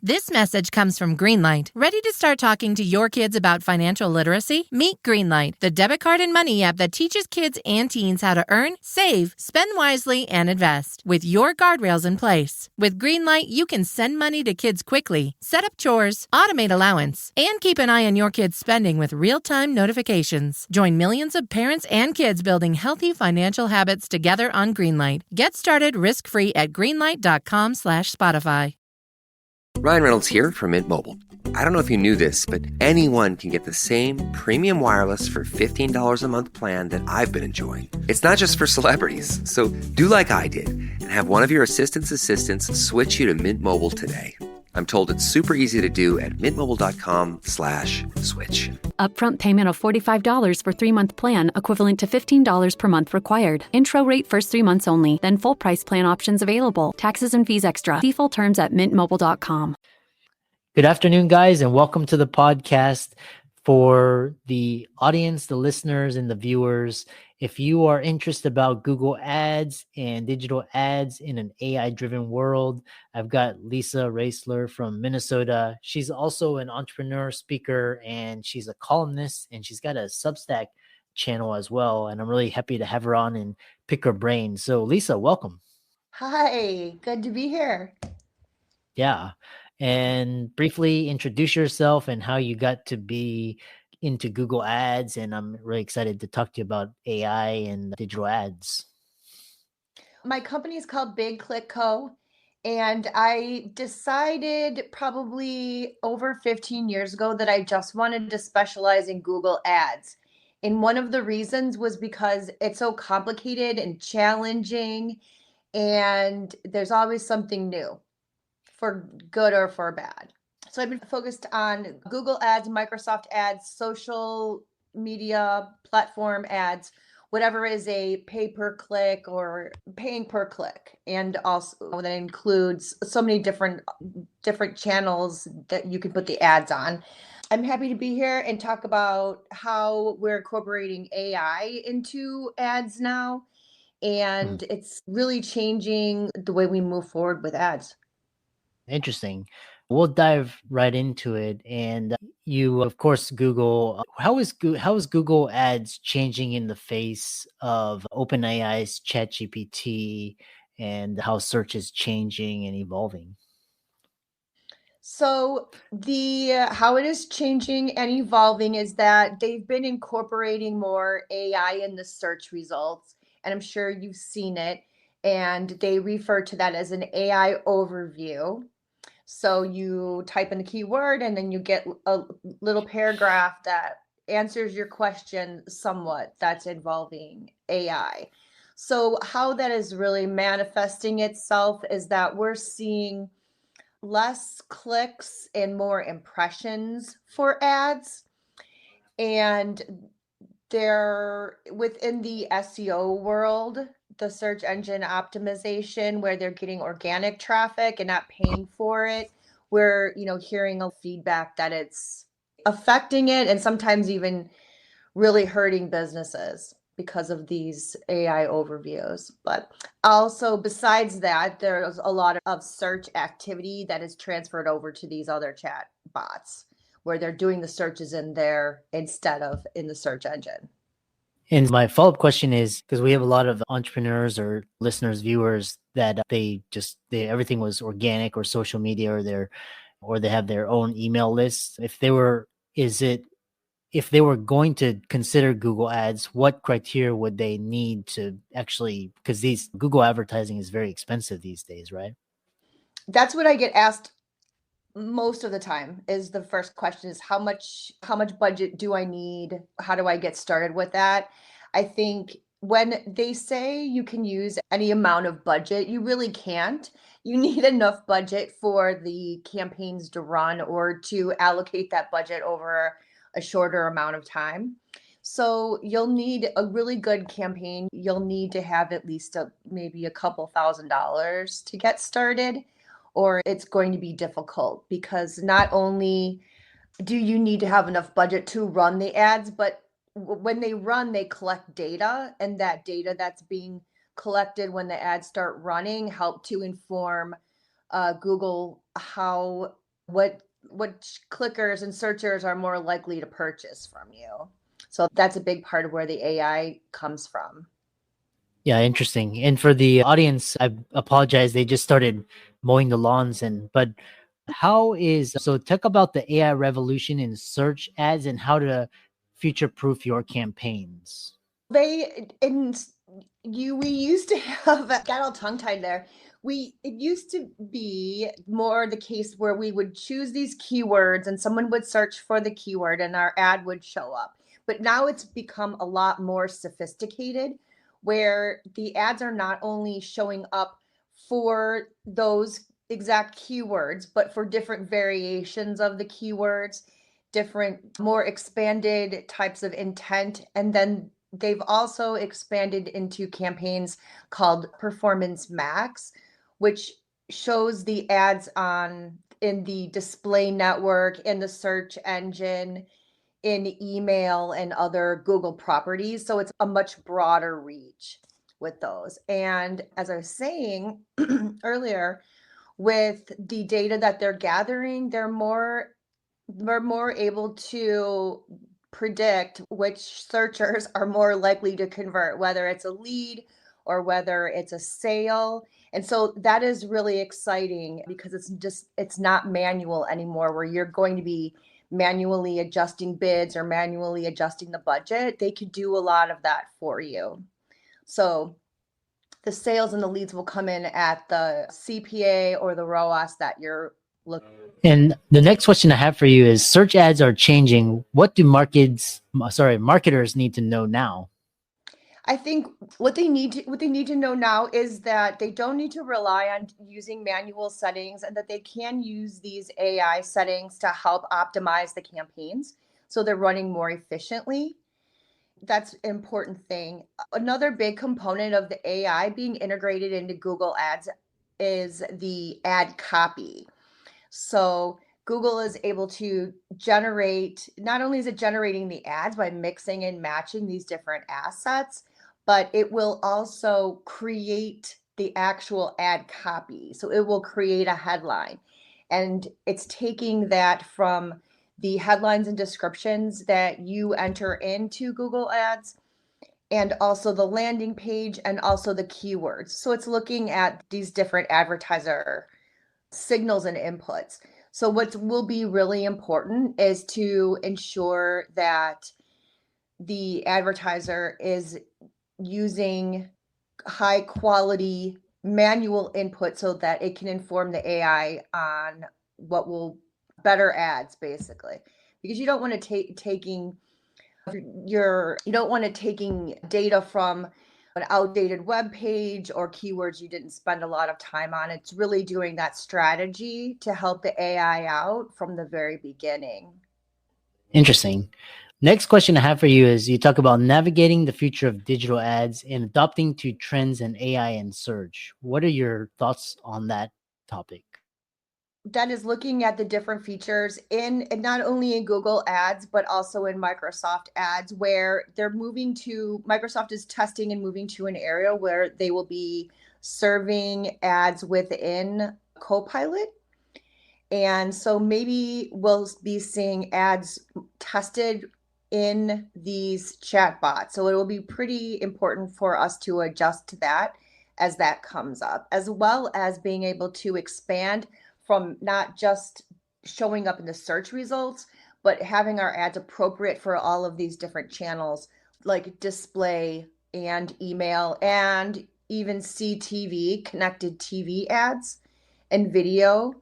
This message comes from Greenlight. Ready to start talking to your kids about financial literacy? Meet Greenlight, the debit card and money app that teaches kids and teens how to earn, save, spend wisely, and invest with your guardrails in place. With Greenlight, you can send money to kids quickly, set up chores, automate allowance, and keep an eye on your kids' spending with real-time notifications. Join millions of parents and kids building healthy financial habits together on Greenlight. Get started risk-free at greenlight.com/Spotify. Ryan Reynolds here from Mint Mobile. I don't know if you knew this, but anyone can get the same premium wireless for $15 a month plan that I've been enjoying. It's not just for celebrities. So do like I did and have one of your assistants switch you to Mint Mobile today. I'm told it's super easy to do at mintmobile.com/switch. Upfront payment of $45 for 3-month plan, equivalent to $15 per month required. Intro rate first 3 months only, then full price plan options available. Taxes and fees extra. See full terms at mintmobile.com. Good afternoon, guys, and welcome to the podcast. For the audience, the listeners, and the viewers, if you are interested about Google Ads and digital ads in an AI-driven world, I've got Lisa Raehsler from Minnesota. She's also an entrepreneur, speaker, and she's a columnist, and she's got a Substack channel as well. And I'm really happy to have her on and pick her brain. So, Lisa, welcome. Hi, good to be here. Yeah. And briefly introduce yourself and how you got to be into Google Ads. And I'm really excited to talk to you about AI and digital ads. My company is called Big Click Co. And I decided probably over 15 years ago that I just wanted to specialize in Google Ads. And one of the reasons was because it's so complicated and challenging, and there's always something new, for good or for bad. So I've been focused on Google Ads, Microsoft Ads, social media platform ads, whatever is a pay per click or paying per click. And also that includes so many different channels that you can put the ads on. I'm happy to be here and talk about how we're incorporating AI into ads now. And it's really changing the way we move forward with ads. Interesting. We'll dive right into it. And you, of course, Google. How is Google Ads changing in the face of OpenAI's ChatGPT and how search is changing and evolving? So how it is changing and evolving is that they've been incorporating more AI in the search results, and I'm sure you've seen it. And they refer to that as an AI overview. So you type in the keyword and then you get a little paragraph that answers your question somewhat that's involving AI. So how that is really manifesting itself is that we're seeing less clicks and more impressions for ads. And they're within the SEO world, the search engine optimization, where they're getting organic traffic and not paying for it. We're, hearing a feedback that it's affecting it and sometimes even really hurting businesses because of these AI overviews. But also, besides that, there's a lot of search activity that is transferred over to these other chat bots, where they're doing the searches in there instead of in the search engine. And my follow-up question is, because we have a lot of entrepreneurs or listeners, viewers that everything was organic or social media, or they have their own email list. If they were going to consider Google Ads, what criteria would they need to actually, because these Google advertising is very expensive these days, right? That's what I get asked most of the time. Is the first question is how much budget do I need? How do I get started with that? I think when they say you can use any amount of budget, you really can't. You need enough budget for the campaigns to run or to allocate that budget over a shorter amount of time. So you'll need a really good campaign. You'll need to have at least maybe a couple $1,000s to get started, or it's going to be difficult, because not only do you need to have enough budget to run the ads, but when they run, they collect data, and that data that's being collected when the ads start running help to inform Google how what clickers and searchers are more likely to purchase from you. So that's a big part of where the AI comes from. Yeah, interesting. And for the audience, I apologize. They just started mowing the lawns, but how is so talk about the AI revolution in search ads and how to future proof your campaigns. We used to have, got all tongue tied there. It used to be more the case where we would choose these keywords and someone would search for the keyword and our ad would show up. But now it's become a lot more sophisticated, where the ads are not only showing up for those exact keywords, but for different variations of the keywords, different, more expanded types of intent. And then they've also expanded into campaigns called Performance Max, which shows the ads in the display network, in the search engine, in email and other Google properties. So it's a much broader reach with those. And as I was saying earlier, with the data that they're gathering, we're more able to predict which searchers are more likely to convert, whether it's a lead or whether it's a sale. And so that is really exciting because it's not manual anymore, where you're going to be manually adjusting bids or manually adjusting the budget. They could do a lot of that for you. So the sales and the leads will come in at the CPA or the ROAS that you're looking. And the next question I have for you is search ads are changing. What do marketers need to know now? I think what they need to know now is that they don't need to rely on using manual settings, and that they can use these AI settings to help optimize the campaigns so they're running more efficiently. That's an important thing. Another big component of the AI being integrated into Google Ads is the ad copy. So Google is able to generate, not only is it generating the ads by mixing and matching these different assets, but it will also create the actual ad copy. So it will create a headline. And it's taking that from the headlines and descriptions that you enter into Google Ads, and also the landing page, and also the keywords. So it's looking at these different advertiser signals and inputs. So what will be really important is to ensure that the advertiser is using high quality manual input so that it can inform the AI on what will better ads, basically. Because you don't want to taking data from an outdated web page or keywords you didn't spend a lot of time on. It's really doing that strategy to help the AI out from the very beginning. Interesting. Next question I have for you is you talk about navigating the future of digital ads and adopting to trends in AI and search. What are your thoughts on that topic? That is looking at the different features in, and not only in Google Ads, but also in Microsoft Ads, where Microsoft is testing and moving to an area where they will be serving ads within Copilot. And so maybe we'll be seeing ads tested in these chatbots. So it will be pretty important for us to adjust to that as that comes up, as well as being able to expand from not just showing up in the search results, but having our ads appropriate for all of these different channels, like display and email, and even CTV, connected TV ads, and video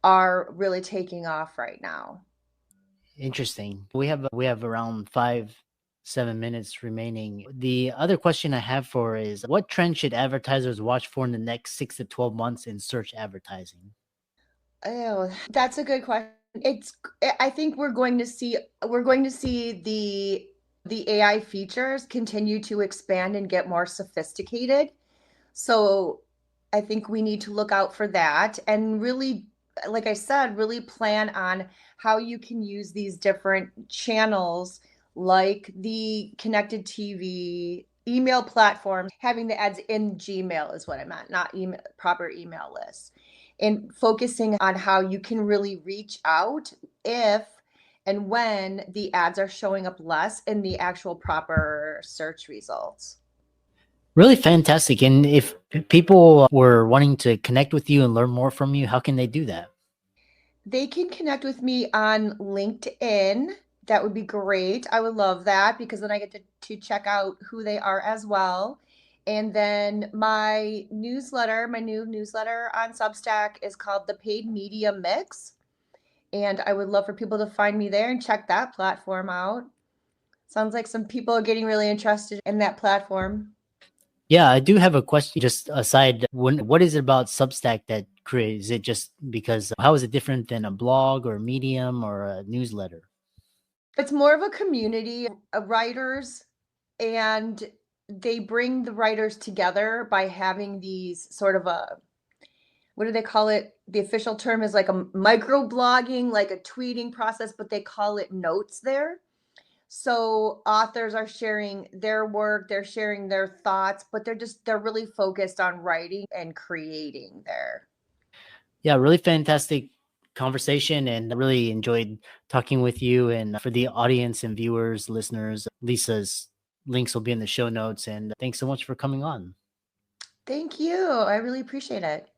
are really taking off right now. Interesting. We have around 7 minutes remaining. The other question I have for is what trend should advertisers watch for in the next 6 to 12 months in search advertising? Oh, that's a good question. I think we're going to see the AI features continue to expand and get more sophisticated. So I think we need to look out for that, and really, like I said, really plan on how you can use these different channels, like the connected TV, email platforms, having the ads in Gmail is what I meant, not proper email lists. and focusing on how you can really reach out if and when the ads are showing up less in the actual proper search results. Really fantastic. And if people were wanting to connect with you and learn more from you, how can they do that? They can connect with me on LinkedIn. That would be great. I would love that because then I get to check out who they are as well. And then my newsletter, my new newsletter on Substack is called The Paid Media Mix. And I would love for people to find me there and check that platform out. Sounds like some people are getting really interested in that platform. Yeah, I do have a question just aside. What is it about Substack that creates? Is it just because how is it different than a blog or Medium or a newsletter? It's more of a community of writers, and they bring the writers together by having these sort of a, what do they call it? The official term is like a micro blogging, like a tweeting process, but they call it notes there. So authors are sharing their work, they're sharing their thoughts, but they're really focused on writing and creating there. Yeah, really fantastic conversation, and I really enjoyed talking with you. And for the audience and viewers, listeners, Lisa's links will be in the show notes. And thanks so much for coming on. Thank you. I really appreciate it.